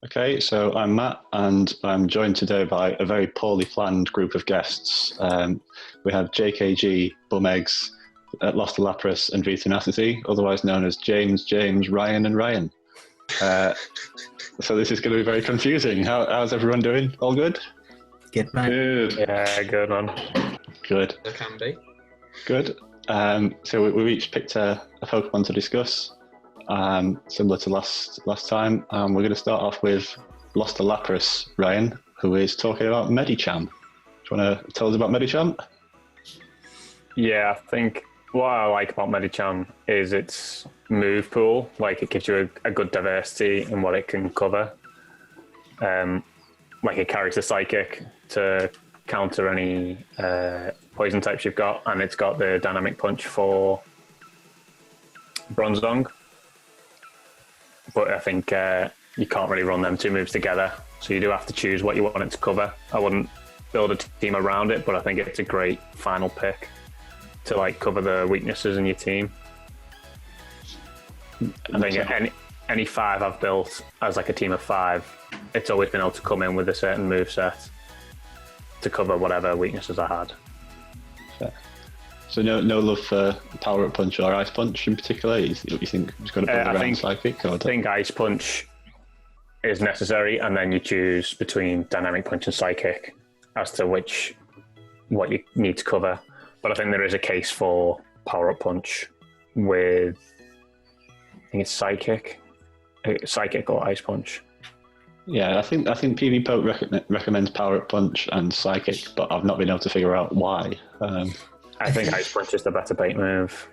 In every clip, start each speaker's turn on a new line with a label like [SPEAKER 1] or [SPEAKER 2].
[SPEAKER 1] Okay, so I'm Matt, and I'm joined today by a very poorly planned group of guests. We have jkg, BumEggs, LostALapras, and vTenacity, otherwise known as James, Ryan, and Ryan. So this is going to be very confusing. How's everyone doing? All good?
[SPEAKER 2] Good, man.
[SPEAKER 3] Good.
[SPEAKER 4] Yeah, good man.
[SPEAKER 1] Good.
[SPEAKER 3] There can be.
[SPEAKER 1] Good. So we each picked a Pokemon to discuss, similar to last time. We're going to start off with LostALapras, Ryan, who is talking about Medicham. Do you want to tell us about Medicham?
[SPEAKER 4] Yeah, I think what I like about Medicham is its move pool. Like, it gives you a good diversity in what it can cover. Like, it carries the Psychic to counter any poison types you've got, and it's got the Dynamic Punch for Bronzong. But I think you can't really run them two moves together, so you do have to choose what you want it to cover. I wouldn't build a team around it, but I think it's a great final pick to like cover the weaknesses in your team. I think any five I've built as like a team of five, it's always been able to come in with a certain move set to cover whatever weaknesses I had.
[SPEAKER 1] Fair. So no love for Power Up Punch or Ice Punch in particular? You think it's got to build around Psychic? Or
[SPEAKER 4] I think Ice Punch is necessary, and then you choose between Dynamic Punch and Psychic as to what you need to cover. But I think there is a case for Power Up Punch with, I think it's Psychic or Ice Punch.
[SPEAKER 1] Yeah, I think PV Poke recommends Power Up Punch and Psychic, but I've not been able to figure out why.
[SPEAKER 4] I think Ice Punch is the better bait move.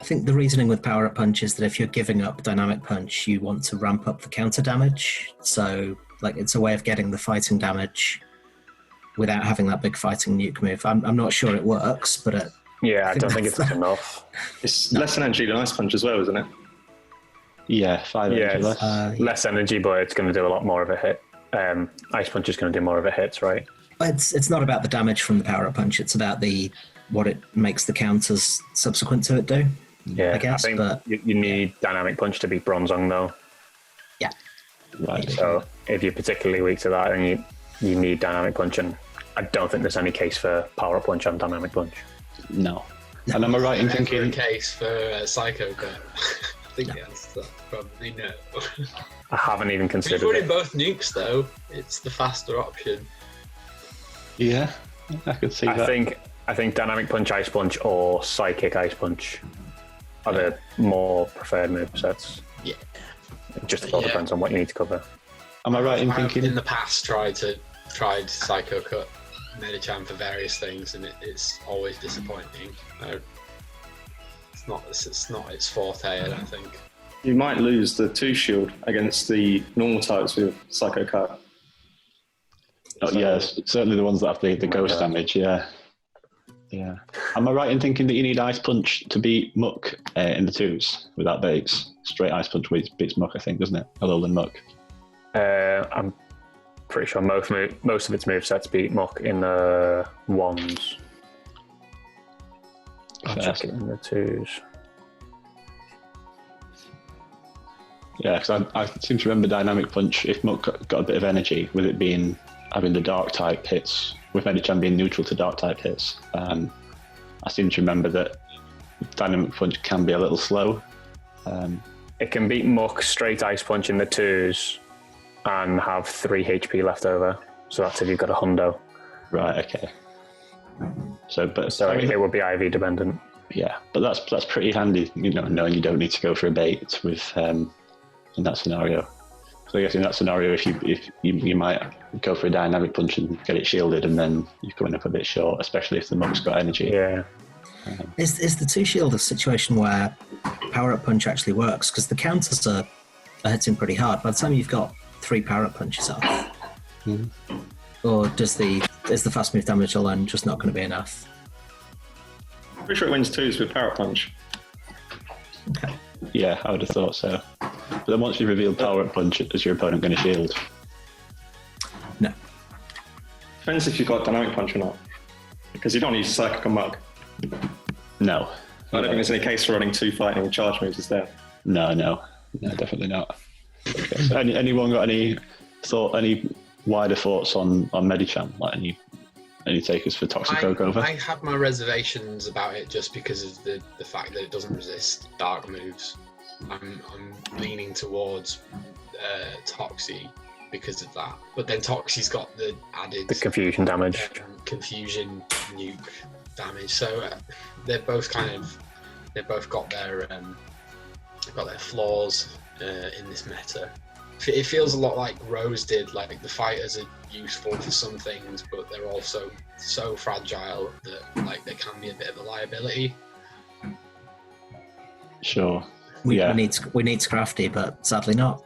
[SPEAKER 2] I think the reasoning with Power Up Punch is that if you're giving up Dynamic Punch, you want to ramp up the counter damage. So, like, it's a way of getting the fighting damage without having that big fighting nuke move. I'm not sure it works, but
[SPEAKER 4] I don't think it's enough.
[SPEAKER 3] It's less energy than Ice Punch as well, isn't it?
[SPEAKER 1] Yeah, 5 energy less.
[SPEAKER 4] Less energy, but it's going to do a lot more of a hit. Ice Punch is going to do more of a hit, right?
[SPEAKER 2] It's not about the damage from the Power Up Punch. It's about what it makes the counters subsequent to it do.
[SPEAKER 4] Yeah,
[SPEAKER 2] I guess.
[SPEAKER 4] I think you need Dynamic Punch to beat Bronzong, though.
[SPEAKER 2] Yeah.
[SPEAKER 1] Right.
[SPEAKER 4] So if you're particularly weak to that, then you need Dynamic Punch, and I don't think there's any case for Power Up Punch and Dynamic Punch.
[SPEAKER 1] No. And am I right in thinking
[SPEAKER 3] a case for Psycho Cup? I think the answer to that probably no.
[SPEAKER 4] I haven't even
[SPEAKER 3] If
[SPEAKER 4] considered
[SPEAKER 3] you're
[SPEAKER 4] it.
[SPEAKER 3] running both nukes though, it's the faster option.
[SPEAKER 1] Yeah, I could see that.
[SPEAKER 4] I think Dynamic Punch, Ice Punch, or Psychic Ice Punch are the more preferred move sets.
[SPEAKER 3] Yeah.
[SPEAKER 4] It just all depends on what you need to cover.
[SPEAKER 1] Am I right in
[SPEAKER 3] I've
[SPEAKER 1] thinking
[SPEAKER 3] in the past tried Psycho Cut Medicham for various things, and it's always disappointing. It's not its forte, I don't think.
[SPEAKER 5] You might lose the 2 shield against the normal types with Psycho Cut.
[SPEAKER 1] Oh, yes, certainly the ones that have the ghost damage, yeah. Yeah. Am I right in thinking that you need Ice Punch to beat Muck in the 2s with that base? Straight Ice Punch beats Muck, I think, doesn't it? Other than Muck.
[SPEAKER 4] I'm pretty sure most of its movesets beat Muck in the 1s. I'll check it in the 2s.
[SPEAKER 1] Yeah, because I seem to remember Dynamic Punch, if Muck got a bit of energy, with it being having the Dark type hits, with Medicham being neutral to Dark type hits, I seem to remember that Dynamic Punch can be a little slow.
[SPEAKER 4] It can beat Muck straight Ice Punch in the 2s and have 3 HP left over. So that's if you've got a hundo. Right,
[SPEAKER 1] okay. So
[SPEAKER 4] it would be IV dependent.
[SPEAKER 1] Yeah, but that's pretty handy, knowing you don't need to go for a bait with in that scenario. So I guess in that scenario, if you might go for a Dynamic Punch and get it shielded, and then you're coming up a bit short, especially if the Muck's got energy.
[SPEAKER 4] Yeah.
[SPEAKER 2] Is the 2 shield a situation where Power Up Punch actually works? Because the counters are hitting pretty hard. By the time you've got 3 Power Up Punches off, or is the fast move damage alone just not going to be enough?
[SPEAKER 5] Pretty sure it wins 2s with Power Punch.
[SPEAKER 2] Okay.
[SPEAKER 1] Yeah, I would have thought so. But then once you reveal Power Up Punch, is your opponent going to shield?
[SPEAKER 2] No.
[SPEAKER 5] Depends if you've got Dynamic Punch or not. Because you don't need Psychic or Mug.
[SPEAKER 1] No.
[SPEAKER 5] I don't think there's any case for running 2 fighting charge moves, is there?
[SPEAKER 1] No, definitely not. Okay. So anyone got any wider thoughts on Medicham? Like any takers for Toxic Oak over?
[SPEAKER 3] I have my reservations about it just because of the fact that it doesn't resist dark moves. I'm leaning towards Toxie because of that. But then Toxie's got the added
[SPEAKER 4] confusion damage,
[SPEAKER 3] confusion nuke damage. So they've both got their flaws in this meta. It feels a lot like Rose did. Like the fighters are useful for some things, but they're also so fragile that like they can be a bit of a liability.
[SPEAKER 1] Sure.
[SPEAKER 2] We need Scrafty, but sadly not.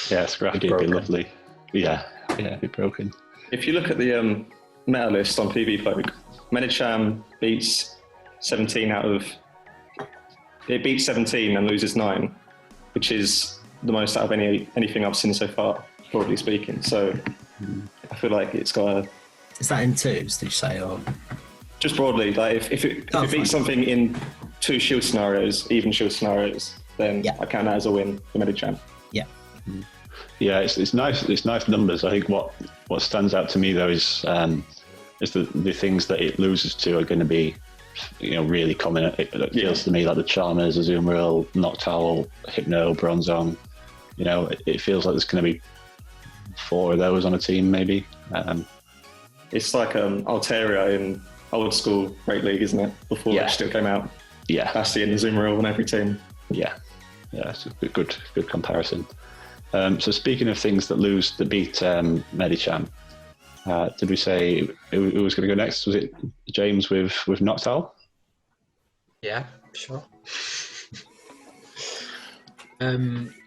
[SPEAKER 1] Yeah, Scrafty would be lovely. Yeah, it'd be broken.
[SPEAKER 5] If you look at the meta list on PB Folk, Medicham beats 17 it beats 17 and loses 9, which is the most out of anything I've seen so far, broadly speaking. So I feel like it's got a...
[SPEAKER 2] Is that in twos, did you say? Or
[SPEAKER 5] just broadly, like if it beats something in 2 shield scenarios, even shield scenarios, then I count that as a win for Medicham.
[SPEAKER 2] Yeah.
[SPEAKER 1] Yeah, it's nice. It's nice numbers. I think what stands out to me though is the things that it loses to are going to be, really common. It feels to me like the Charmers, Azumarill, Noctowl, Hypno, Bronzong. It feels like there's going to be 4 of those on a team, maybe.
[SPEAKER 5] It's like Altaria in old school Great League, isn't it? Before it still came out.
[SPEAKER 1] Yeah,
[SPEAKER 5] Bastion and Azumarill on every team.
[SPEAKER 1] Yeah, it's a good comparison. So speaking of things that beat Medicham, did we say who was going to go next? Was it James with Noctowl?
[SPEAKER 3] Yeah, sure.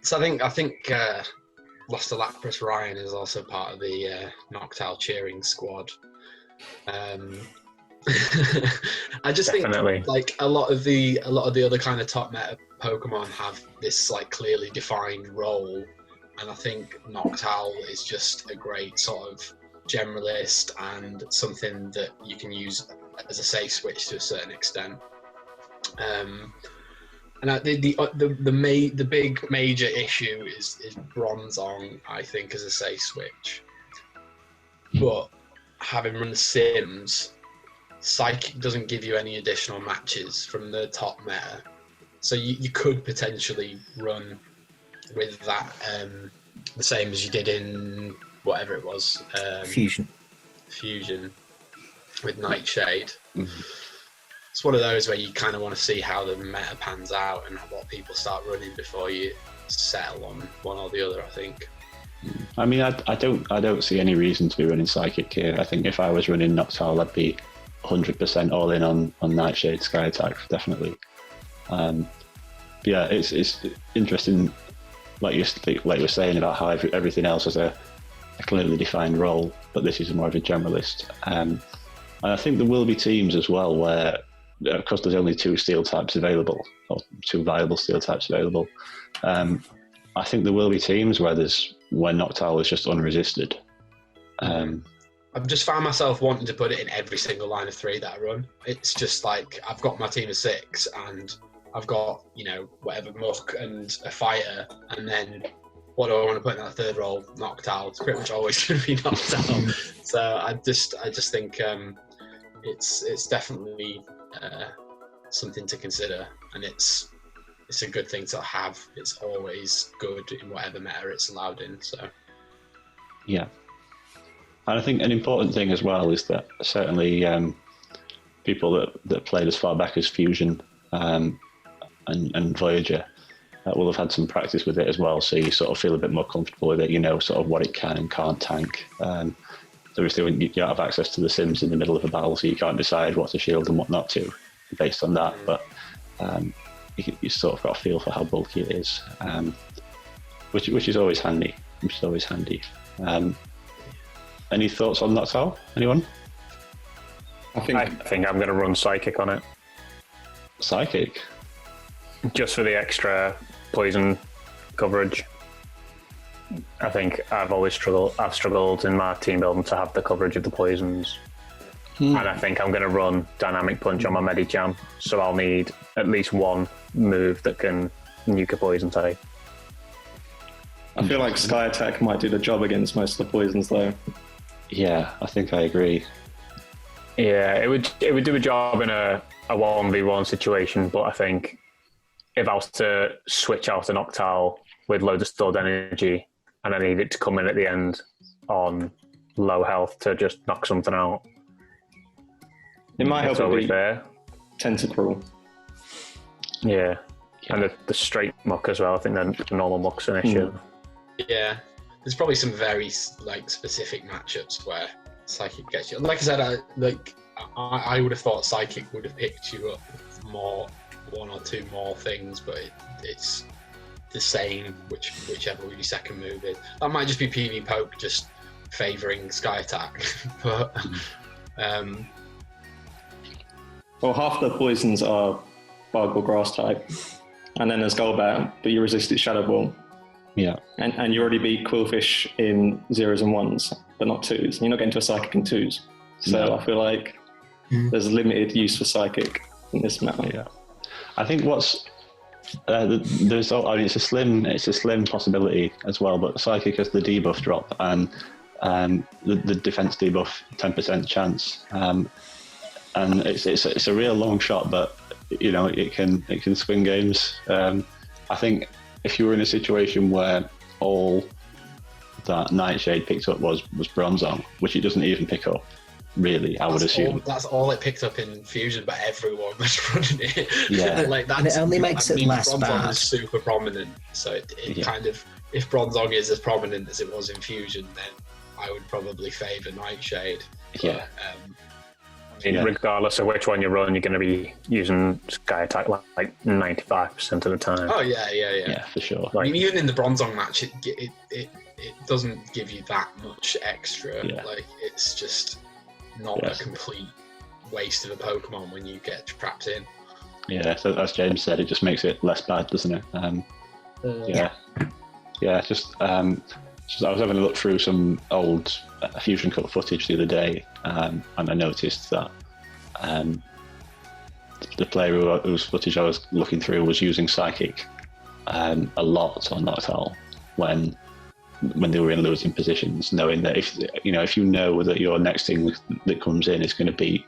[SPEAKER 3] So I think LostALapras Ryan is also part of the Noctowl cheering squad. I just
[SPEAKER 4] Definitely.
[SPEAKER 3] think like a lot of the other kind of top meta Pokemon have this like clearly defined role, and I think Noctowl is just a great sort of generalist and something that you can use as a safe switch to a certain extent. And the big major issue is Bronzong, I think, as a safe switch. But having run the Sims, Psychic doesn't give you any additional matches from the top meta, so you could potentially run with that the same as you did in whatever it was, Fusion with Nightshade.
[SPEAKER 1] Mm-hmm.
[SPEAKER 3] It's one of those where you kind of want to see how the meta pans out and what people start running before you settle on one or the other, I think.
[SPEAKER 1] I mean, I don't see any reason to be running Psychic here. I think if I was running Noctowl, I'd be 100% all in on Nightshade Sky Attack, definitely. Yeah, it's interesting, like you were saying about how everything else has a clearly defined role, but this is more of a generalist. And I think there will be teams as well where, because there's only 2 steel types available, or 2 viable steel types available, I think there will be teams where Noctowl is just unresisted.
[SPEAKER 3] I've just found myself wanting to put it in every single line of 3 that I run. It's just like I've got my team of 6 and I've got, whatever, Muck and a fighter, and then what do I want to put in that 3rd role? Noctowl. It's pretty much always going to be Noctowl. So I just think it's definitely something to consider, and it's a good thing to have. It's always good in whatever meta it's allowed in. So
[SPEAKER 1] yeah. And I think an important thing as well is that certainly people that played as far back as Fusion and Voyager will have had some practice with it as well, so you sort of feel a bit more comfortable with it, sort of what it can and can't tank. Obviously, when you don't have access to the Sims in the middle of a battle, so you can't decide what to shield and what not to based on that, but you sort of got a feel for how bulky it is, which is always handy. Any thoughts on Noctowl? Anyone?
[SPEAKER 5] I think
[SPEAKER 4] I'm going to run Psychic on it.
[SPEAKER 1] Psychic?
[SPEAKER 4] Just for the extra poison coverage. I think I've struggled in my team building to have the coverage of the poisons. And I think I'm going to run Dynamic Punch on my Medicham, so I'll need at least one move that can nuke poison type.
[SPEAKER 5] I feel like Sky Attack might do the job against most of the poisons, though.
[SPEAKER 1] Yeah, I think I agree.
[SPEAKER 4] Yeah, it would do a job in a 1v1 situation, but I think if I was to switch out a Noctowl with loads of stored energy and I need it to come in at the end on low health to just knock something out,
[SPEAKER 5] It might help
[SPEAKER 4] it's
[SPEAKER 5] it
[SPEAKER 4] always
[SPEAKER 5] be
[SPEAKER 4] there.
[SPEAKER 5] Tentacruel.
[SPEAKER 4] Yeah. And the straight muck as well. I think the normal muck's an issue.
[SPEAKER 3] Yeah, there's probably some very like specific matchups where Psychic gets you. Like I said, I would have thought Psychic would have picked you up more, one or two more things, but it's the same whichever your second move is. That might just be PV Poke just favouring Sky Attack, but
[SPEAKER 5] well, half the poisons are bug or grass type, and then there's Golbat, but you resist its Shadow Ball.
[SPEAKER 1] Yeah.
[SPEAKER 5] And you already beat Quillfish in 0s and 1s, but not 2s. You're not getting to a Psychic in 2s. So
[SPEAKER 1] No.
[SPEAKER 5] I feel like there's limited use for Psychic in this map.
[SPEAKER 1] Yeah. I think what's there's I mean, it's a slim possibility as well, but Psychic has the debuff drop and the defense debuff 10% chance, and it's a real long shot, but you know it can swing games. I think if you were in a situation where all that Nightshade picked up was Bronzong, which it doesn't even pick up, really, I would assume.
[SPEAKER 3] That's all it picked up in Fusion, but everyone was running it.
[SPEAKER 1] Yeah.
[SPEAKER 2] And it only makes it less
[SPEAKER 3] Bronzong
[SPEAKER 2] bad.
[SPEAKER 3] is super prominent, so it kind of, if Bronzong is as prominent as it was in Fusion, then I would probably favour Nightshade.
[SPEAKER 1] Yeah.
[SPEAKER 4] Regardless of which one you run, you're going to be using Sky Attack like 95% of the time.
[SPEAKER 3] Oh yeah.
[SPEAKER 1] Yeah, for sure.
[SPEAKER 3] I mean, even in the Bronzong match, it doesn't give you that much extra.
[SPEAKER 1] Yeah.
[SPEAKER 3] Like, it's just not a complete waste of a Pokemon when you get trapped in.
[SPEAKER 1] Yeah, so as James said, it just makes it less bad, doesn't it? Just I was having a look through some old Fusion Cup footage the other day, and I noticed that the player whose footage I was looking through was using Psychic a lot on Noctowl when they were in losing positions, knowing that if you know that your next thing that comes in is going to be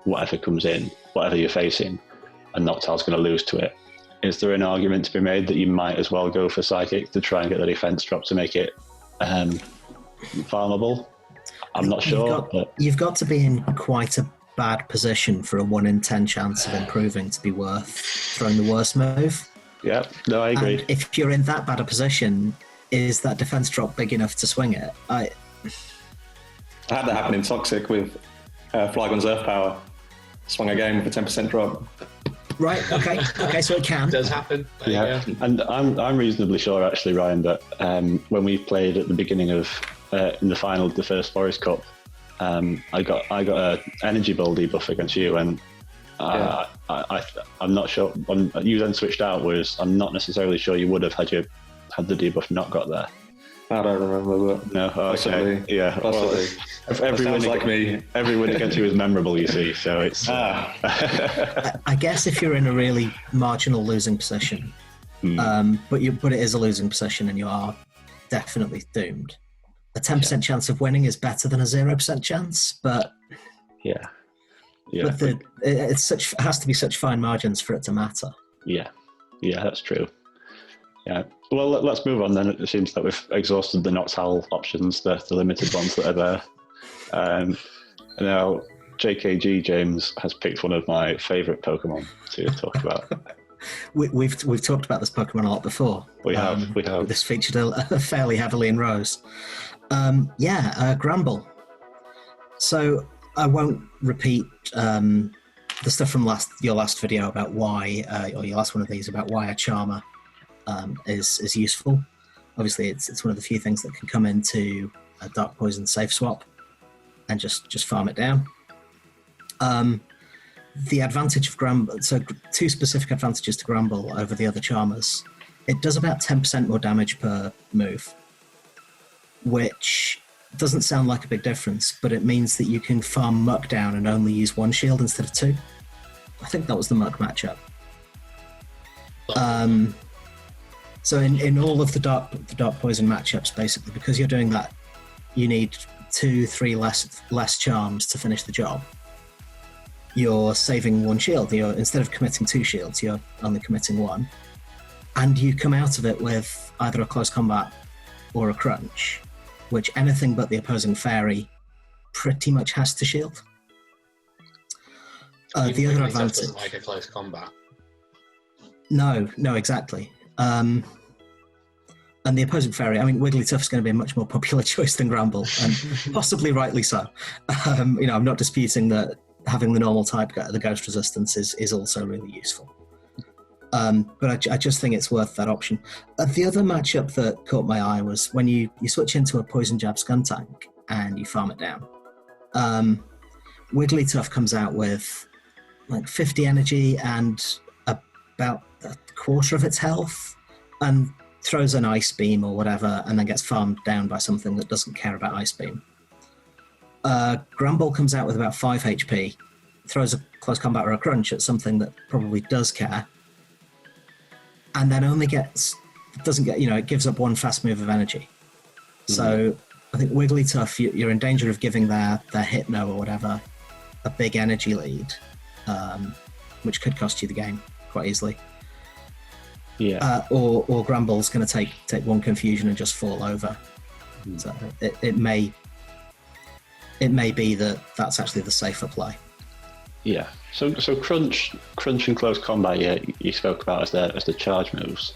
[SPEAKER 1] whatever comes in, whatever you're facing, and Noctowl's going to lose to it. Is there an argument to be made that you might as well go for Psychic to try and get the defense drop to make it farmable? I'm not sure.
[SPEAKER 2] You've got to be in quite a bad position for a 1 in 10 chance of improving to be worth throwing the worst move.
[SPEAKER 1] Yeah, no, I agree.
[SPEAKER 2] And if you're in that bad a position, is that defense drop big enough to swing it?
[SPEAKER 5] I had that happen in Toxic with Flygon's Earth Power. Swung a game with a 10% drop.
[SPEAKER 2] Right. Okay. So it can.
[SPEAKER 3] It does happen.
[SPEAKER 1] Yeah, and I'm reasonably sure actually, Ryan, that when we played at the beginning of in the final of the first Forest Cup, I got a energy ball debuff against you, and I'm not sure when you then switched out. Whereas I'm not necessarily sure you would have had the debuff not got there.
[SPEAKER 5] I don't remember that.
[SPEAKER 1] No, okay. Yeah.
[SPEAKER 5] Possibly.
[SPEAKER 1] Every win against you is memorable, you see, so it's...
[SPEAKER 2] I guess if you're in a really marginal losing position, but it is a losing position and you are definitely doomed. A 10% chance of winning is better than a 0% chance, but...
[SPEAKER 1] Yeah.
[SPEAKER 2] But it has to be such fine margins for it to matter.
[SPEAKER 1] Yeah, that's true. Yeah. Well, let's move on then. It seems that we've exhausted the Noctowl options, the limited ones that are there. Now, JKG James has picked one of my favourite Pokemon to talk about.
[SPEAKER 2] We've talked about this Pokemon a lot before.
[SPEAKER 1] We have.
[SPEAKER 2] This featured fairly heavily in Rose. Granbull. So I won't repeat the stuff from your last video about why, or your last one of these, about why a Charmer is useful. Obviously, it's one of the few things that can come into a Dark Poison safe swap and just farm it down. The advantage of Granbull, so two specific advantages to Granbull over the other Charmers. It does about 10% more damage per move, which doesn't sound like a big difference, but it means that you can farm Muck down and only use one shield instead of two. I think that was the Muck matchup. So in all of the dark poison matchups, basically, because you're doing that, you need 2-3 less charms to finish the job. You're saving 1 shield. Instead of committing 2 shields, you're only committing 1. And you come out of it with either a close combat or a crunch, which anything but the opposing fairy pretty much has to shield. The other advantage
[SPEAKER 3] doesn't like a close combat.
[SPEAKER 2] No, exactly. And the opposing fairy, I mean, Wigglytuff's going to be a much more popular choice than Granbull, and possibly rightly so. I'm not disputing that having the normal type, the ghost resistance, is also really useful. But I just think it's worth that option. The other matchup that caught my eye was when you switch into a Poison Jab Skuntank and you farm it down. Wigglytuff comes out with like 50 energy and about a quarter of its health, and throws an Ice Beam or whatever, and then gets farmed down by something that doesn't care about Ice Beam. Granbull comes out with about 5 HP, throws a close combat or a crunch at something that probably does care, and then only it gives up 1 fast move of energy. Mm-hmm. So I think Wigglytuff, you're in danger of giving their Hypno or whatever a big energy lead, which could cost you the game quite easily.
[SPEAKER 1] Yeah.
[SPEAKER 2] Or Granbull's going to take 1 confusion and just fall over. Mm. So it may be that's actually the safer play.
[SPEAKER 1] Yeah. So crunch and close combat, you spoke about as the charge moves.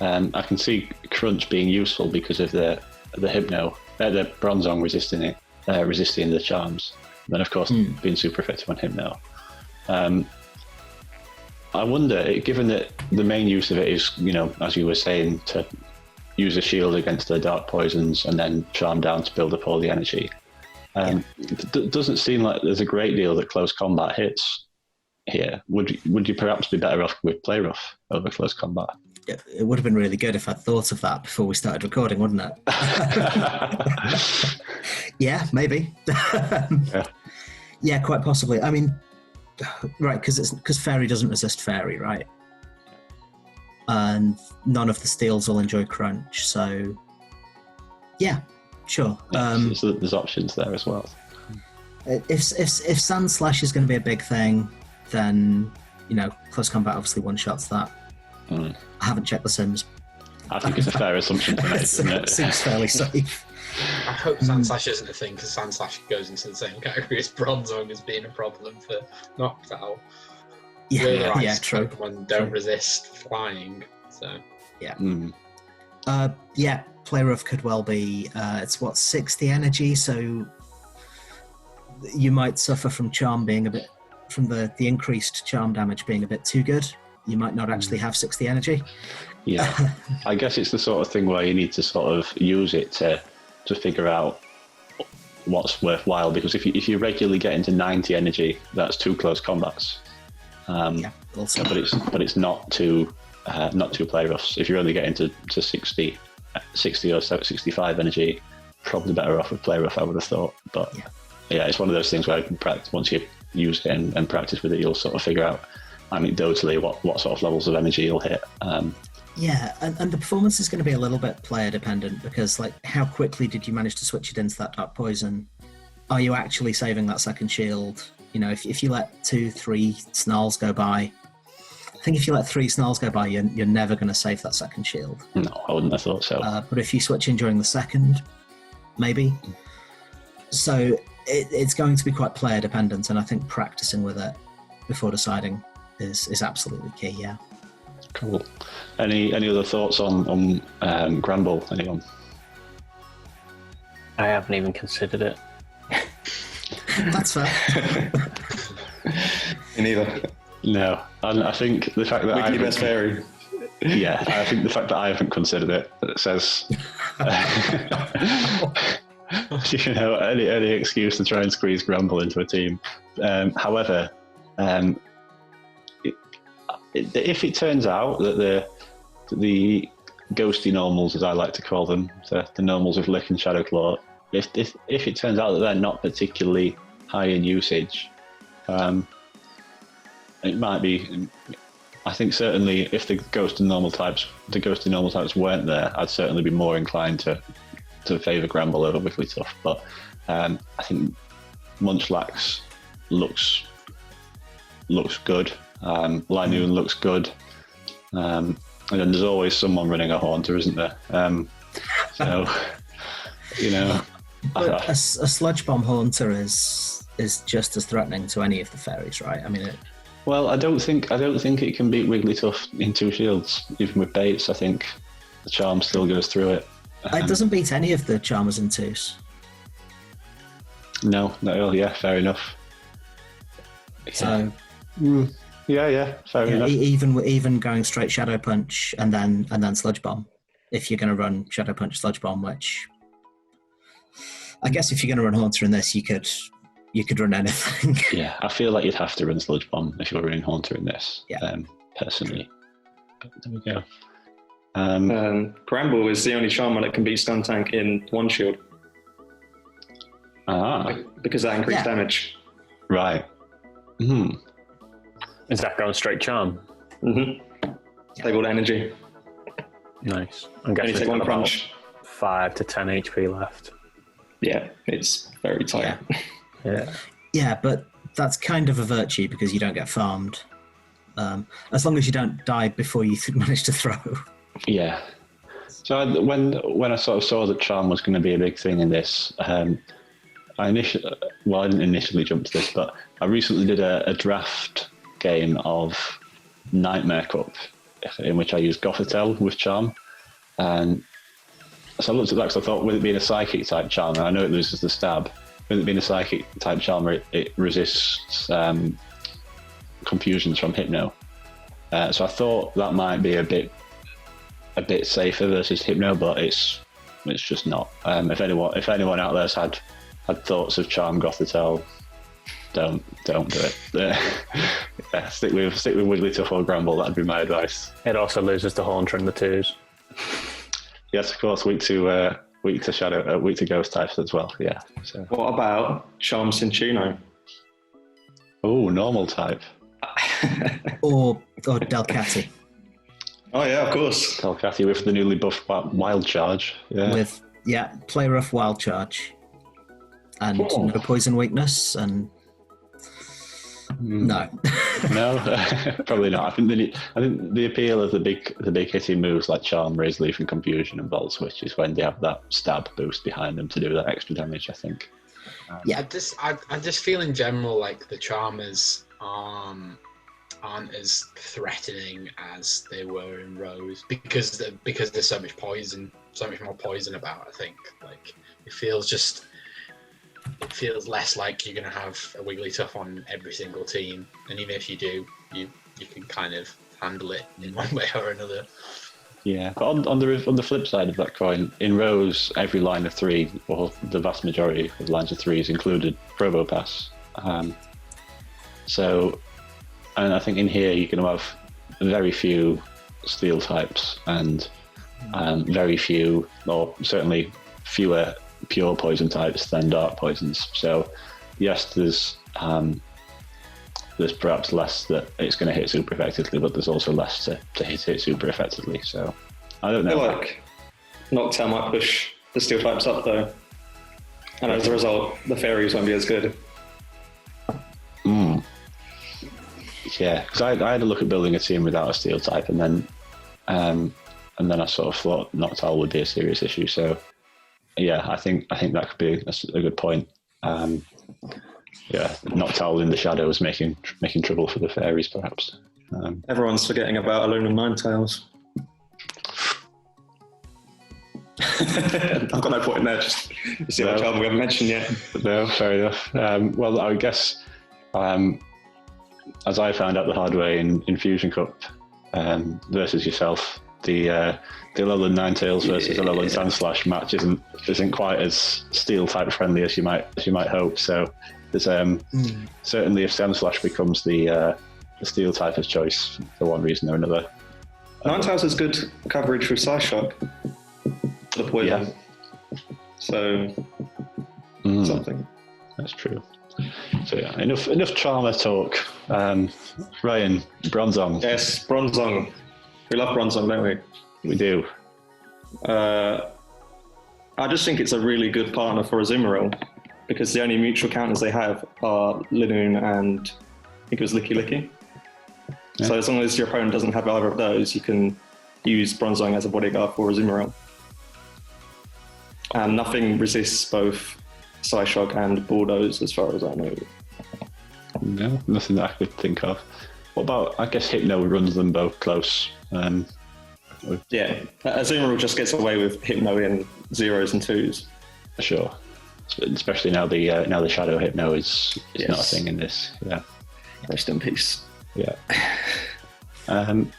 [SPEAKER 1] I can see crunch being useful because of the Hypno, the Bronzong resisting the charms. And then of course being super effective on Hypno. I wonder, given that the main use of it is, as you were saying, to use a shield against the dark poisons and then charm down to build up all the energy. It doesn't seem like there's a great deal that close combat hits here. Would you perhaps be better off with play rough over close combat?
[SPEAKER 2] It would have been really good if I'd thought of that before we started recording, wouldn't it? Yeah, maybe. Yeah, quite possibly. I mean, right, because fairy doesn't resist fairy, right? And none of the steals will enjoy crunch, so yeah, sure.
[SPEAKER 1] So there's options there as well.
[SPEAKER 2] If Sand Slash is going to be a big thing, then close combat obviously one shots that. I haven't checked the Sims.
[SPEAKER 1] I think it's a fair assumption to make, isn't it?
[SPEAKER 2] Seems fairly safe.
[SPEAKER 3] I hope Sand Slash isn't a thing, because Sand Slash goes into the same category as Bronzong as being a problem for Noctowl.
[SPEAKER 2] Yeah, true.
[SPEAKER 3] Pokemon don't resist flying, so
[SPEAKER 2] yeah. Play rough could well be. It's 60 energy, so you might suffer from charm being from the increased charm damage being a bit too good. You might not actually have 60 energy.
[SPEAKER 1] Yeah, I guess it's the sort of thing where you need to sort of use it to figure out what's worthwhile, because if you regularly get into 90 energy, that's 2 close combats.
[SPEAKER 2] Also.
[SPEAKER 1] But it's not two play roughs. If you're only getting to 60 or 65 energy, probably better off with play rough, I would have thought. But yeah, it's one of those things where you can practice. Once you use it and practice with it, you'll sort of figure out anecdotally what sort of levels of energy you'll hit. And
[SPEAKER 2] the performance is going to be a little bit player dependent, because how quickly did you manage to switch it into that dark poison? Are you actually saving that second shield? If you let 2-3 snarls go by, I think if you let 3 snarls go by, you're never going to save that second shield.
[SPEAKER 1] No, I wouldn't have thought so.
[SPEAKER 2] But if you switch in during the second, maybe. So it's going to be quite player dependent, and I think practicing with it before deciding is absolutely key. Yeah.
[SPEAKER 1] Cool. Any other thoughts on Granbull? Anyone?
[SPEAKER 4] I haven't even considered it.
[SPEAKER 2] That's fair.
[SPEAKER 5] Me neither.
[SPEAKER 1] No, and I think the fact that
[SPEAKER 5] Weekly best fairy.
[SPEAKER 1] Yeah, I think the fact that I haven't considered it says any excuse to try and squeeze Granbull into a team. However, if it turns out that the ghosty normals, as I like to call them, the normals of Lick and Shadowclaw, if it turns out that they're not particularly high in usage, it might be I think certainly if the ghost and normal types weren't there, I'd certainly be more inclined to favour Granbull over Wigglytuff. But I think Munchlax looks good. Linoon looks good. And then there's always someone running a Haunter, isn't there? So, you know.
[SPEAKER 2] But a Sludge Bomb Haunter is just as threatening to any of the fairies, right? I mean,
[SPEAKER 1] Well, I don't think it can beat Wigglytuff in 2 shields, even with baits. I think the charm still goes through it.
[SPEAKER 2] it doesn't beat any of the Charmers in 2s.
[SPEAKER 1] No, yeah, fair enough.
[SPEAKER 2] So
[SPEAKER 1] Yeah, fair enough.
[SPEAKER 2] even going straight Shadow Punch and then Sludge Bomb, if you're going to run Shadow Punch, Sludge Bomb, which I guess if you're going to run Haunter in this, you could run anything.
[SPEAKER 1] Yeah, I feel like you'd have to run Sludge Bomb if you're running Haunter in this.
[SPEAKER 2] Yeah.
[SPEAKER 1] Personally. But there we go.
[SPEAKER 5] Granbull is the only Charmer that can beat Skuntank in 1 shield. Because that increased damage.
[SPEAKER 1] Right.
[SPEAKER 4] Is that going straight charm?
[SPEAKER 5] Stable energy.
[SPEAKER 4] Nice. I'm guessing
[SPEAKER 5] Only take 1 crunch.
[SPEAKER 4] 5 to 10 HP left.
[SPEAKER 5] Yeah, it's very tight.
[SPEAKER 2] Yeah, but that's kind of a virtue because you don't get farmed. As long as you don't die before you manage to throw.
[SPEAKER 1] Yeah. So when I sort of saw that charm was going to be a big thing in this, I didn't initially jump to this, but I recently did a draft game of Nightmare Cup in which I used Gothitelle with charm. And so I looked at that because I thought, with it being a psychic type charmer, I know it loses the stab. With it being a psychic type charmer, it resists confusions from Hypno. So I thought that might be a bit safer versus Hypno, but it's just not. If anyone out there's had thoughts of charm Gothitelle, don't do it. Yeah, stick with Wigglytuff or Granbull. That'd be my advice.
[SPEAKER 4] It also loses the Haunter in the 2s.
[SPEAKER 1] Yes, of course. Weak to Shadow, weak to Ghost types as well. Yeah. So.
[SPEAKER 5] What about Charm Cinchuno?
[SPEAKER 1] Oh, normal type.
[SPEAKER 2] or Delcatty.
[SPEAKER 5] Oh yeah, of course.
[SPEAKER 1] Delcatty with the newly buffed Wild Charge. Yeah.
[SPEAKER 2] Play Rough Wild Charge. And no poison weakness and no.
[SPEAKER 1] No, probably not. I think the appeal of the big hitting moves like Charm, Raise Leaf, and Confusion and Volt Switch is when they have that stab boost behind them to do that extra damage, I think.
[SPEAKER 3] I just feel in general like the Charmers aren't as threatening as they were in Rose because there's so much more poison about. I think like it feels less like you're going to have a Wigglytuff on every single team, and even if you do, you can kind of handle it in one way or another.
[SPEAKER 1] Yeah, but on the flip side of that coin, in Rose, every line of 3, or the vast majority of lines of 3s included Probopass. And I think in here you're going to have very few Steel types and very few, or certainly fewer pure poison types than dark poisons. So yes, there's perhaps less that it's going to hit super effectively, but there's also less to hit it super effectively. So I don't know.
[SPEAKER 5] I feel like Noctowl might push the Steel types up though, and as a result, the fairies won't be as good.
[SPEAKER 1] Yeah, because I had a look at building a team without a Steel type, and then I sort of thought Noctowl would be a serious issue. So yeah, I think that could be a good point. Yeah, Noctowl in the shadows making trouble for the fairies, perhaps.
[SPEAKER 5] Everyone's forgetting about Aluminum Ninetales. I've got no point in there. Just see what charm we haven't mentioned yet.
[SPEAKER 1] No, fair enough. Well, I guess as I found out the hard way in Fusion Cup versus yourself, the Alolan Ninetales versus Alolan Sandslash match isn't quite as Steel type friendly as you might hope. So there's certainly if Sandslash becomes the Steel type of choice for one reason or another.
[SPEAKER 5] Ninetales has good coverage with Psyshock. The poison.
[SPEAKER 1] Yeah.
[SPEAKER 5] So something.
[SPEAKER 1] That's true. So yeah, enough trauma talk. Ryan, Bronzong.
[SPEAKER 5] Yes, Bronzong. We love Bronzong, don't we?
[SPEAKER 1] We do.
[SPEAKER 5] I just think it's a really good partner for Azumarill because the only mutual counters they have are Linoon and I think it was Licky Licky.
[SPEAKER 1] Yeah.
[SPEAKER 5] So as long as your opponent doesn't have either of those, you can use Bronzong as a bodyguard for Azumarill. And nothing resists both Psyshock and Bulldoze as far as I know.
[SPEAKER 1] No, nothing that I could think of. What about, I guess Hypno runs them both close.
[SPEAKER 5] Yeah, Azumarill just gets away with Hypno in 0s and 2s.
[SPEAKER 1] Sure. Especially now the Shadow Hypno is not a thing in this. Yeah.
[SPEAKER 5] Rest in peace.
[SPEAKER 1] Yeah. And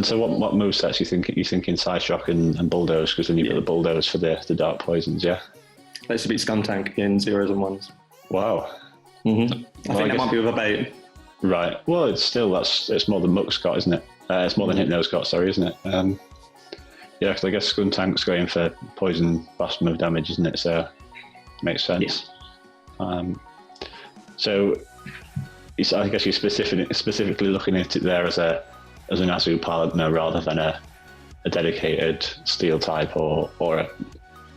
[SPEAKER 1] so what movesets you think in Psyshock and Bulldoze? Because then you've got the Bulldoze for the dark poisons, yeah?
[SPEAKER 5] They to beat Skuntank in 0s and 1s.
[SPEAKER 1] Wow.
[SPEAKER 5] Mm-hmm. I think that might be with a bait.
[SPEAKER 1] Right. Well, it's more than Muck's got, isn't it? It's more than Hypno's got, sorry, isn't it? Yeah, because I guess Skuntank's going for poison blast move damage, isn't it? So makes sense. Yeah. So I guess you're specifically looking at it there as an Azu partner rather than a dedicated steel type or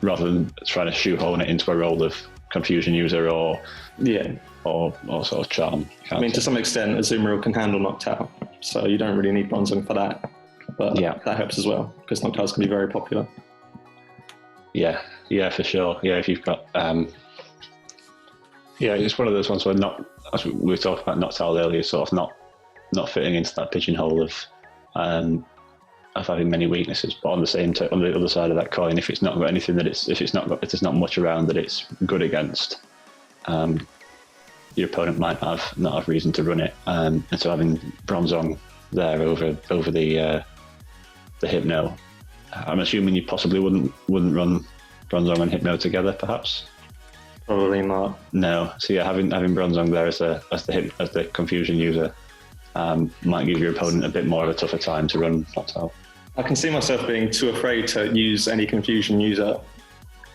[SPEAKER 1] rather than trying to shoehorn it into a role of confusion user or sort of charm.
[SPEAKER 5] I mean, to some extent, Azumarill can handle Noctowl, so you don't really need Bronzong for that. But that helps as well, because Noctowls can be very popular. Yeah, for sure. Yeah, if you've got... it's one of those ones where as we were talking about Noctowl earlier, sort of not fitting into that pigeonhole of having many weaknesses, but on the other side of that coin, if it's not got anything if there's not much around that it's good against, your opponent might not have reason to run it, and so having Bronzong there over the Hypno, I'm assuming you possibly wouldn't run Bronzong and Hypno together, perhaps. Probably not.
[SPEAKER 1] No. So yeah, having Bronzong there as the confusion user might give your opponent a bit more of a tougher time to run Noctowl.
[SPEAKER 5] I can see myself being too afraid to use any confusion user,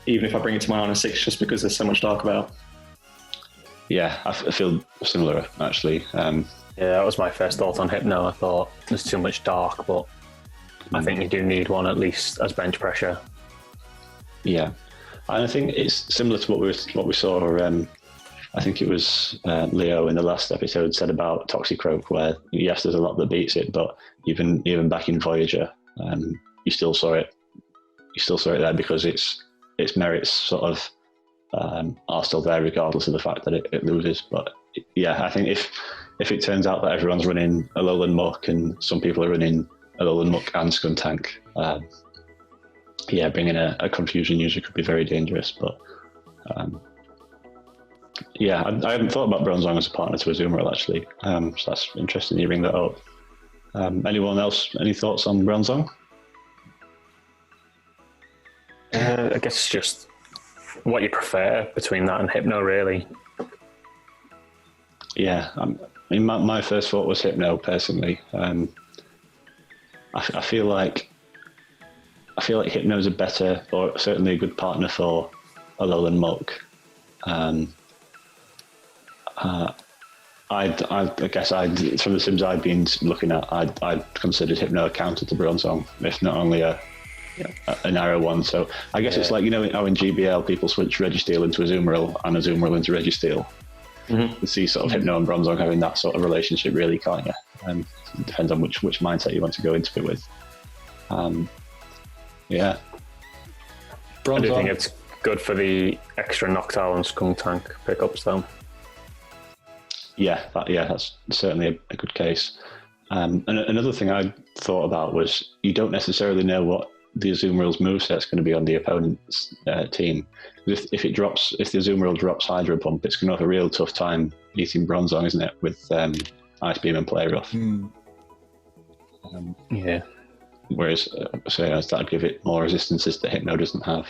[SPEAKER 5] even if I bring it to my Honor 6, just because there's so much dark about.
[SPEAKER 1] Yeah, I feel similar, actually.
[SPEAKER 4] Yeah, that was my first thought on Hypno. I thought there's too much dark, but I think you do need one at least as bench pressure.
[SPEAKER 1] Yeah, and I think it's similar to what we saw. I think it was Leo in the last episode said about Toxicroak, where yes, there's a lot that beats it, but even back in Voyager, you still saw it. You still saw it there because its merits sort of are still there, regardless of the fact that it loses. But yeah, I think if it turns out that everyone's running Alolan Muck and some people are running Alolan Muck and Skuntank, bringing a confusion user could be very dangerous. But I hadn't thought about Bronzong as a partner to Azumarill, actually. So that's interesting you bring that up. Anyone else? Any thoughts on Bronzong?
[SPEAKER 4] I guess it's just what you prefer between that and Hypno, really.
[SPEAKER 1] Yeah, I mean, my first thought was Hypno, personally. I feel like Hypno's a better, or certainly a good partner for Alolan Muck. I guess from the sims I'd been looking at, I'd considered Hypno a counter to Bronzong, if not only a narrow one. So I guess it's like, how in GBL people switch Registeel into Azumarill and Azumarill into Registeel. Mm-hmm. You see sort of Hypno and Bronzong having that sort of relationship, really, can't you? It depends on which mindset you want to go into it with.
[SPEAKER 4] Bronzong. I do think it's good for the extra Noctowl and Skuntank pickups, though.
[SPEAKER 1] That's certainly a good case. And another thing I thought about was you don't necessarily know what the Azumarill's moveset's going to be on the opponent's team. If the Azumarill drops Hydro Pump, it's going to have a real tough time beating Bronzong, isn't it, with Ice Beam and Play Rough. Whereas that'd give it more resistances that Hypno doesn't have.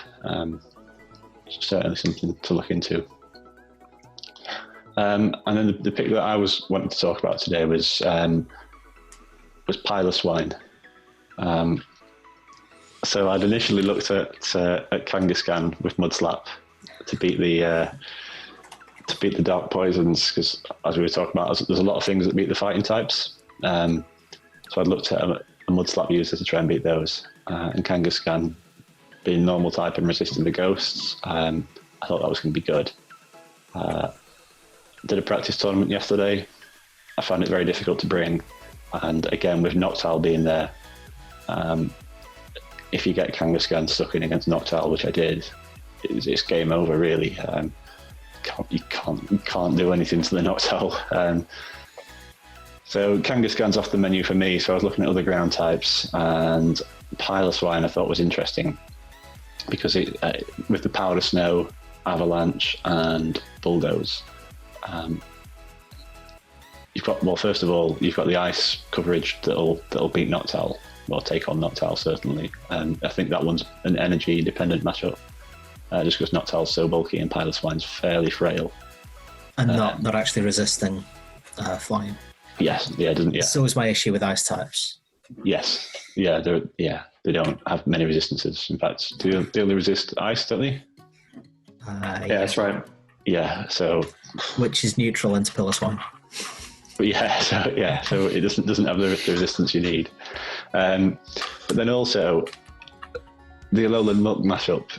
[SPEAKER 1] Certainly something to look into. And then the pick that I was wanting to talk about today was Piloswine. So I'd initially looked at Kangaskhan with Mudslap to beat the to beat the dark poisons, because as we were talking about, there's a lot of things that beat the fighting types. So I'd looked at a Mudslap user to try and beat those. And Kangaskhan being normal type and resisting the ghosts, I thought that was going to be good. Did a practice tournament yesterday. I found it very difficult to bring. And again, with Noctowl being there, if you get Kangaskhan stuck in against Noctowl, which I did, it's game over, really. You can't do anything to the Noctowl. So Kangaskhan's off the menu for me, so I was looking at other ground types, and Piloswine I thought was interesting because it with the Powder Snow, Avalanche, and Bulldoze. First of all, you've got the ice coverage that'll beat Noctowl, or take on Noctowl certainly. And I think that one's an energy dependent matchup, just because Noctowl's so bulky and Piloswine's fairly frail.
[SPEAKER 2] And not actually resisting flying.
[SPEAKER 1] Yes, yeah, it doesn't. Yeah,
[SPEAKER 2] it's always my issue with ice types.
[SPEAKER 1] Yes, yeah, they don't have many resistances. In fact, they only resist ice, don't they?
[SPEAKER 5] Yeah, that's right.
[SPEAKER 1] Yeah, so
[SPEAKER 2] which is neutral into Piloswine.
[SPEAKER 1] But so it doesn't have the resistance you need. But then also, the Alolan Muck mashup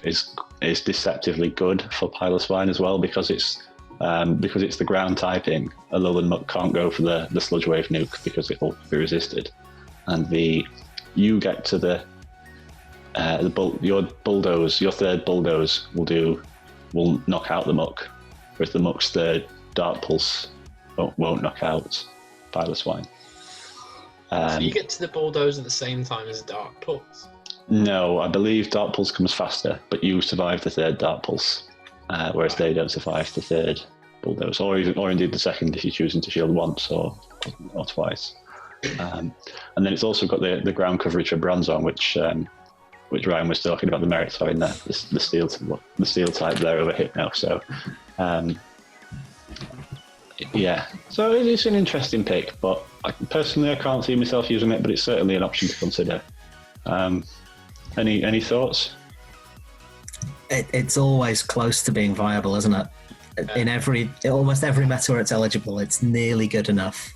[SPEAKER 1] is deceptively good for Piloswine as well, because it's the ground typing. Alolan Muck can't go for the Sludge Wave nuke because it'll be resisted, and you get to your Bulldoze, your third Bulldoze will knock out the Muck, whereas the Muck's third Dark Pulse won't knock out Piloswine.
[SPEAKER 3] So you get to the Bulldoze at the same time as Dark Pulse?
[SPEAKER 1] No, I believe Dark Pulse comes faster, but you survive the third Dark Pulse, whereas they don't survive the third Bulldoze, or indeed the second if you're choosing to shield once or twice. And then it's also got the ground coverage for Bronzong, which Ryan was talking about the merits of in there. The steel type there over Hypno. So so it's an interesting pick, but personally I can't see myself using it, but it's certainly an option to consider. Any thoughts?
[SPEAKER 2] It's always close to being viable, isn't it? In almost every meta where it's eligible, it's nearly good enough.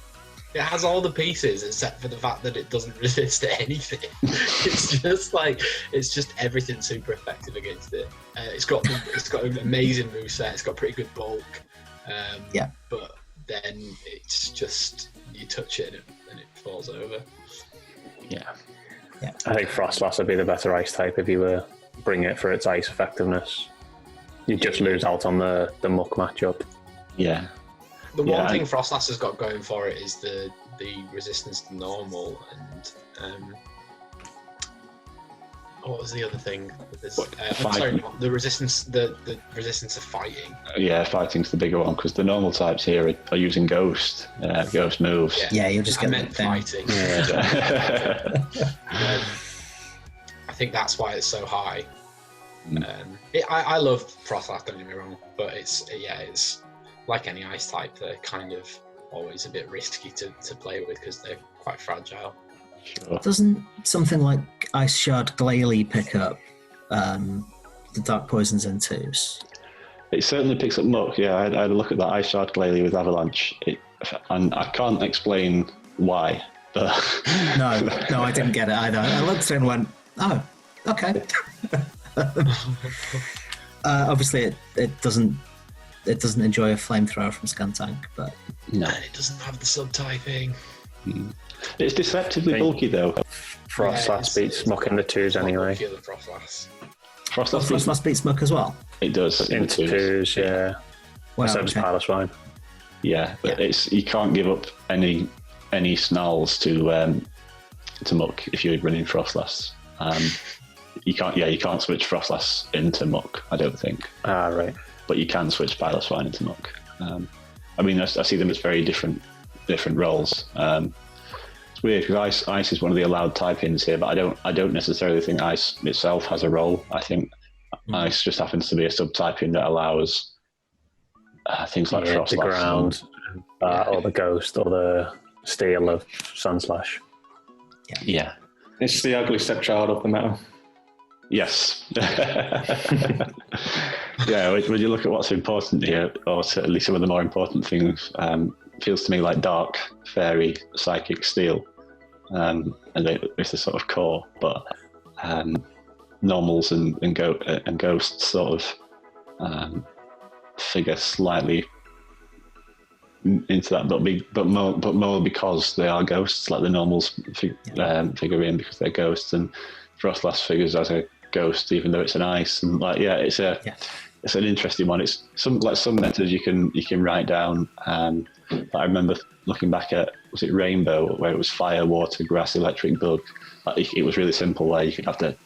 [SPEAKER 3] It has all the pieces except for the fact that it doesn't resist anything. It's just everything super effective against it. It's got an amazing moveset. It's got pretty good bulk. But then it's just you touch it and it falls over.
[SPEAKER 1] Yeah.
[SPEAKER 4] I think Frostlass would be the better ice type if you were bringing it for its ice effectiveness. You just lose out on the Muck matchup.
[SPEAKER 1] Yeah.
[SPEAKER 3] The one thing Frostlass has got going for it is the resistance to normal, and what was the other thing? The resistance to fighting.
[SPEAKER 1] Yeah, fighting's the bigger one, because the normal types here are using Ghost moves.
[SPEAKER 2] Yeah, you'll just get
[SPEAKER 3] fighting.
[SPEAKER 1] Yeah.
[SPEAKER 3] I think that's why it's so high. I love Frostlass, don't get me wrong, but it's like any ice type, they're kind of always a bit risky to play with because they're quite fragile.
[SPEAKER 1] Sure.
[SPEAKER 2] Doesn't something like Ice Shard Glalie pick up the Dark Poisons in twos?
[SPEAKER 1] It certainly picks up Muck. Yeah, I had a look at that Ice Shard Glalie with Avalanche, and I can't explain why. But
[SPEAKER 2] no, I didn't get it either. I looked at it and went, oh, okay. Obviously, it doesn't enjoy a flamethrower from Skuntank, but
[SPEAKER 3] no, and it doesn't have the subtyping.
[SPEAKER 1] It's deceptively bulky though.
[SPEAKER 4] Frostlass beats Muck in the twos anyway.
[SPEAKER 2] Frostlass beats Muck as well.
[SPEAKER 1] It does
[SPEAKER 4] in twos, yeah.
[SPEAKER 2] Well,
[SPEAKER 4] so does Piloswine.
[SPEAKER 1] Yeah, but you can't give up any snarls to Muck if you're running Frostlass. You can't switch Frostlass into Muck, I don't think.
[SPEAKER 4] Right.
[SPEAKER 1] But you can switch Piloswine into Muck. I see them as very different roles. It's weird because ice is one of the allowed type-ins here, but I don't necessarily think ice itself has a role. I think ice just happens to be a subtyping that allows things like Frostlass,
[SPEAKER 4] the ground, or the ghost, or the steel of Sunslash.
[SPEAKER 1] Yeah.
[SPEAKER 5] It's the ugly stepchild of the meta.
[SPEAKER 1] Yes. Yeah, when you look at what's important here, or certainly some of the more important things, feels to me like Dark, Fairy, Psychic, Steel, and it's the sort of core, but normals and ghosts sort of figure slightly into that, but more because they are ghosts, like the normals figure in because they're ghosts, and Frostlass figures as a ghost, even though it's an ice, and it's an interesting one. It's some letters you can write down. I remember looking back at, was it Rainbow, where it was fire, water, grass, electric, bug. It was really simple, where you could have to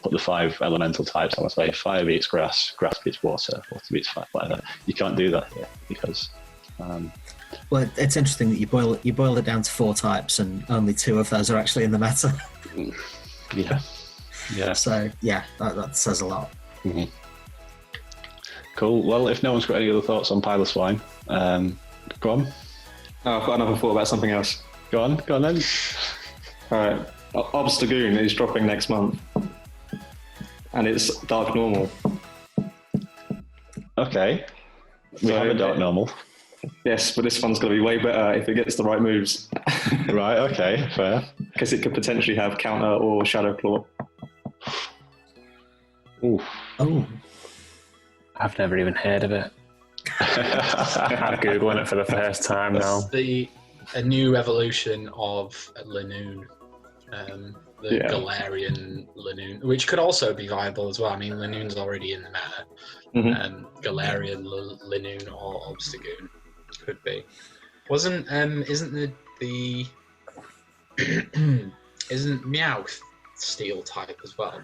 [SPEAKER 1] put the 5 elemental types. I would say fire beats grass, grass beats water, water beats fire, whatever. You can't do that here because.
[SPEAKER 2] Well, it's interesting that you boil it down to 4 types, and only 2 of those are actually in the meta.
[SPEAKER 1] Yeah.
[SPEAKER 2] So that says a lot.
[SPEAKER 1] Mm-hmm. Cool. Well, if no one's got any other thoughts on Piloswine, go on.
[SPEAKER 5] Oh, I've got another thought about something else.
[SPEAKER 1] Go on then.
[SPEAKER 5] All right. Obstagoon is dropping next month, and it's Dark Normal.
[SPEAKER 1] Okay. We have a Dark Normal.
[SPEAKER 5] Yes, but this one's going to be way better if it gets the right moves.
[SPEAKER 1] Right, okay, fair.
[SPEAKER 5] Because it could potentially have Counter or Shadow Claw.
[SPEAKER 1] Ooh.
[SPEAKER 2] Oh.
[SPEAKER 4] I've never even heard of it. I'm Googling it for the first time now.
[SPEAKER 3] It's a new evolution of Linoon. The Galarian Linoon, which could also be viable as well. I mean, Linoon's already in the meta.
[SPEAKER 5] Mm-hmm.
[SPEAKER 3] Galarian Linoon or Obstagoon could be. Isn't isn't Meowth Steel type as well?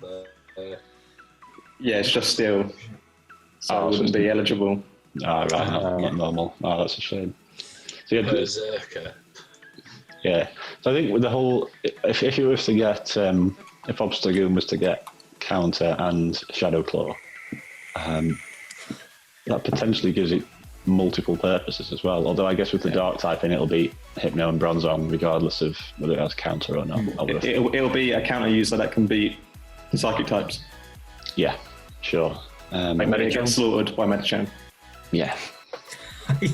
[SPEAKER 5] Yeah, it's just Steel, so it wouldn't be eligible.
[SPEAKER 1] Right, not normal. Oh, that's a shame. So
[SPEAKER 3] Berserker.
[SPEAKER 1] Yeah, so I think with the whole, if you were to get, if Obstagoon was to get Counter and Shadow Claw, that potentially gives it multiple purposes as well. Although I guess with the Dark typing, it'll be Hypno and Bronzong, regardless of whether it has Counter or not.
[SPEAKER 5] It'll be a counter user that can beat the Psychic types.
[SPEAKER 1] Yeah, sure.
[SPEAKER 5] Like Medicham gets slaughtered by Medicham.
[SPEAKER 1] Yeah.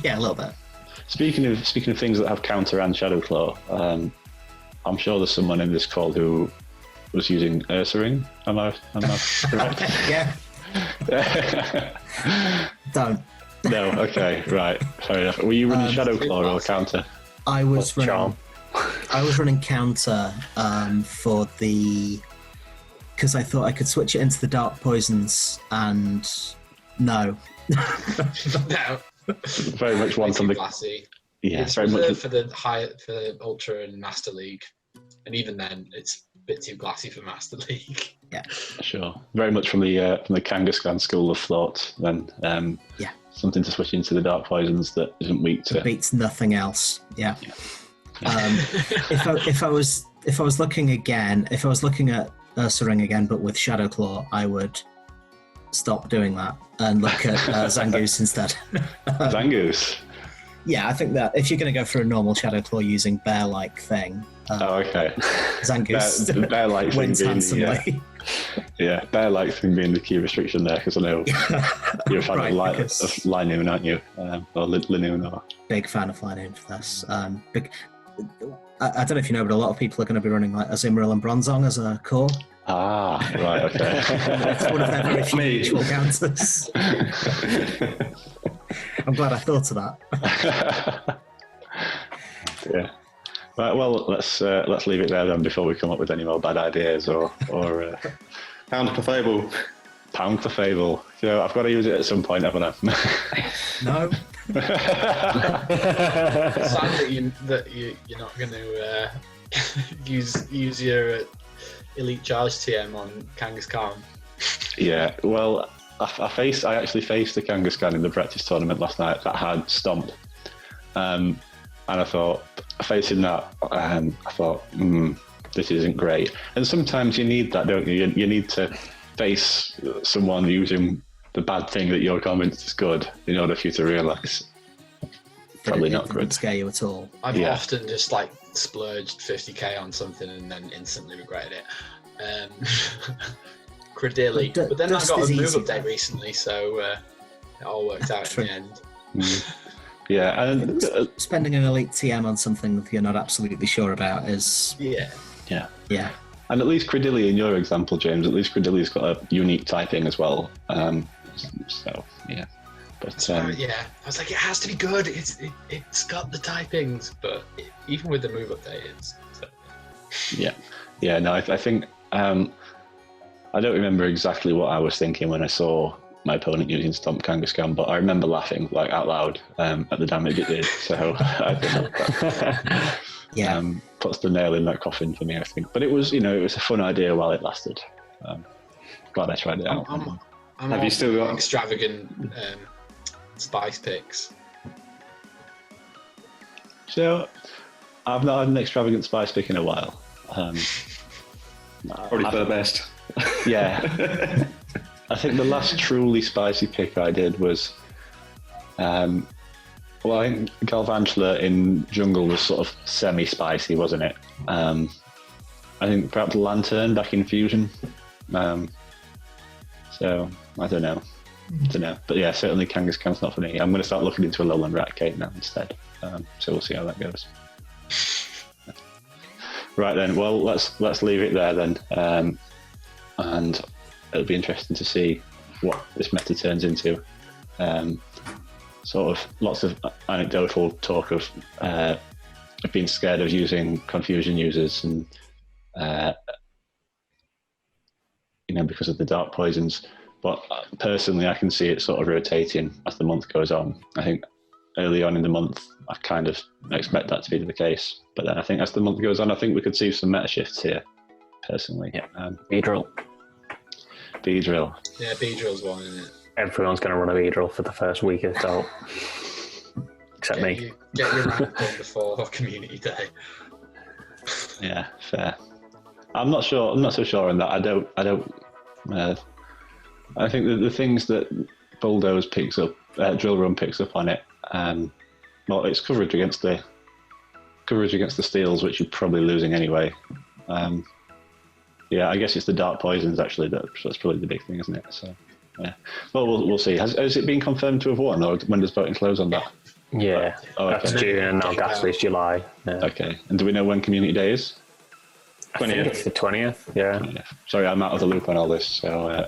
[SPEAKER 2] Yeah, a little bit.
[SPEAKER 1] Speaking of things that have Counter and Shadow Claw, I'm sure there's someone in this call who was using Ursaring. Am I correct?
[SPEAKER 2] Yeah. Don't.
[SPEAKER 1] No. Okay. Right. Fair enough. Were you running Shadow Claw or Counter?
[SPEAKER 2] I was running.
[SPEAKER 4] Charm.
[SPEAKER 2] I was running Counter for the, because I thought I could switch it into the Dark Poisons, and no.
[SPEAKER 3] No.
[SPEAKER 1] Very much one from the
[SPEAKER 3] classy.
[SPEAKER 1] Yeah,
[SPEAKER 3] it's
[SPEAKER 1] very
[SPEAKER 3] reserved
[SPEAKER 1] much
[SPEAKER 3] for the Ultra and Master League, and even then, it's a bit too glassy for Master League.
[SPEAKER 2] Yeah,
[SPEAKER 1] sure. Very much from the Kangaskhan school of thought. Then, something to switch into the Dark Poisons that isn't weak to.
[SPEAKER 2] It beats nothing else. Yeah. If I was looking again, if I was looking at Ursaring again, but with Shadow Claw, I would stop doing that and look at Zangoose instead.
[SPEAKER 1] Zangoose?
[SPEAKER 2] Yeah, I think that if you're going to go for a normal Shadow Claw using bear-like thing,
[SPEAKER 1] okay.
[SPEAKER 2] Zangoose
[SPEAKER 1] bear-like
[SPEAKER 2] wins
[SPEAKER 1] thing
[SPEAKER 2] handsomely.
[SPEAKER 1] Bear-like thing being the key restriction there, because I know you're a fan of Linoon, aren't you? Or Linoon. Or...
[SPEAKER 2] Big fan of Linoon for this. I don't know if you know, but a lot of people are going to be running like Azumarill and Bronzong as a core.
[SPEAKER 1] Ah, right, okay.
[SPEAKER 2] It's one of their very few mutual counters. I'm glad I thought of that.
[SPEAKER 1] Yeah. Right, well, let's leave it there then before we come up with any more bad ideas or
[SPEAKER 5] Pound for Fable.
[SPEAKER 1] Pound for Fable. You know, I've got to use it at some point, haven't I?
[SPEAKER 2] No.
[SPEAKER 3] It's sad that you're not going to use your Elite Charge TM on Kangaskhan.
[SPEAKER 1] Yeah, well, I actually faced the Kangaskhan in the practice tournament last night that had Stomp. And I thought, facing that, I thought, this isn't great. And sometimes you need that, don't you? You need to face someone using the bad thing that you're convinced is good in order for you to realise. Probably not good.
[SPEAKER 2] It didn't scare you at all.
[SPEAKER 3] I've often just like splurged 50k on something and then instantly regretted it. Credilli. But then I
[SPEAKER 2] Dust
[SPEAKER 3] got a
[SPEAKER 2] is
[SPEAKER 3] move
[SPEAKER 2] easy.
[SPEAKER 3] update recently, so it all worked out in the end.
[SPEAKER 1] Yeah, and
[SPEAKER 2] Spending an elite TM on something that you're not absolutely sure about is
[SPEAKER 3] Yeah.
[SPEAKER 2] yeah.
[SPEAKER 1] and at least Credilli, in your example, James, at least Credilli's got a unique typing as well. So yeah, but
[SPEAKER 3] Yeah, I was like, it has to be good. It's got the typings, but even with the move update, it's so.
[SPEAKER 1] yeah. No, I think I don't remember exactly what I was thinking when I saw my opponent using Stomp Kangaskhan, but I remember laughing like out loud at the damage it did. So I think that puts the nail in that coffin for me, I think. But it was, it was a fun idea while it lasted. Glad I tried it out.
[SPEAKER 3] I'm
[SPEAKER 5] Have you still got
[SPEAKER 3] extravagant spice picks?
[SPEAKER 1] So I've not had an extravagant spice pick in a while.
[SPEAKER 5] probably for the best?
[SPEAKER 1] Yeah. I think the last truly spicy pick I did was, I think Galvantula in Jungle was sort of semi-spicy, wasn't it? I think perhaps Lantern back in Fusion. So, I don't know. But yeah, certainly Kangaskhan's not for me. I'm going to start looking into a Lowland Ratcate now instead. So we'll see how that goes. Right then, well, let's leave it there then. And it'll be interesting to see what this meta turns into. Sort of lots of anecdotal talk of being scared of using confusion users and because of the dark poisons. But personally, I can see it sort of rotating as the month goes on. I think early on in the month, I kind of expect that to be the case. But then I think as the month goes on, I think we could see some meta shifts here, personally.
[SPEAKER 4] Yeah. Beedrill.
[SPEAKER 1] Beedrill.
[SPEAKER 3] Yeah, Beedrill's one, isn't it?
[SPEAKER 4] Everyone's going to run a Beedrill for the first week or so. Except me.
[SPEAKER 3] Get your rank done before Community Day.
[SPEAKER 1] Yeah, fair. I'm not sure. I'm not so sure on that. I don't. I think the things that Bulldoze picks up, Drill Run picks up on it. Well, it's coverage against the steals, which you're probably losing anyway. Yeah, I guess it's the dark poisons actually that's probably the big thing, isn't it? So, yeah. Well, we'll see. Has it been confirmed to have won, or when does voting close on that?
[SPEAKER 4] Yeah, that's June, and now Ghastly's July. Yeah.
[SPEAKER 1] Okay, and do we know when Community Day is?
[SPEAKER 4] 20th. It's the 20th. Yeah.
[SPEAKER 1] 20th. Sorry, I'm out of the loop on all this, so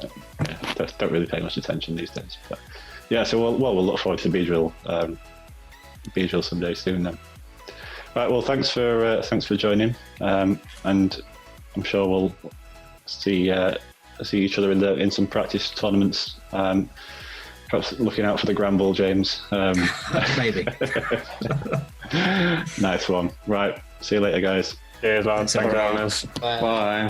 [SPEAKER 1] don't really pay much attention these days. But yeah, so we'll look forward to Beedrill someday soon then. Right. Well, thanks for joining, and I'm sure we'll see each other in some practice tournaments. Perhaps looking out for the Granbull, James.
[SPEAKER 2] Maybe.
[SPEAKER 1] Nice one. Right. See you later, guys.
[SPEAKER 4] Cheers, lads. Thanks for having us.
[SPEAKER 5] Bye.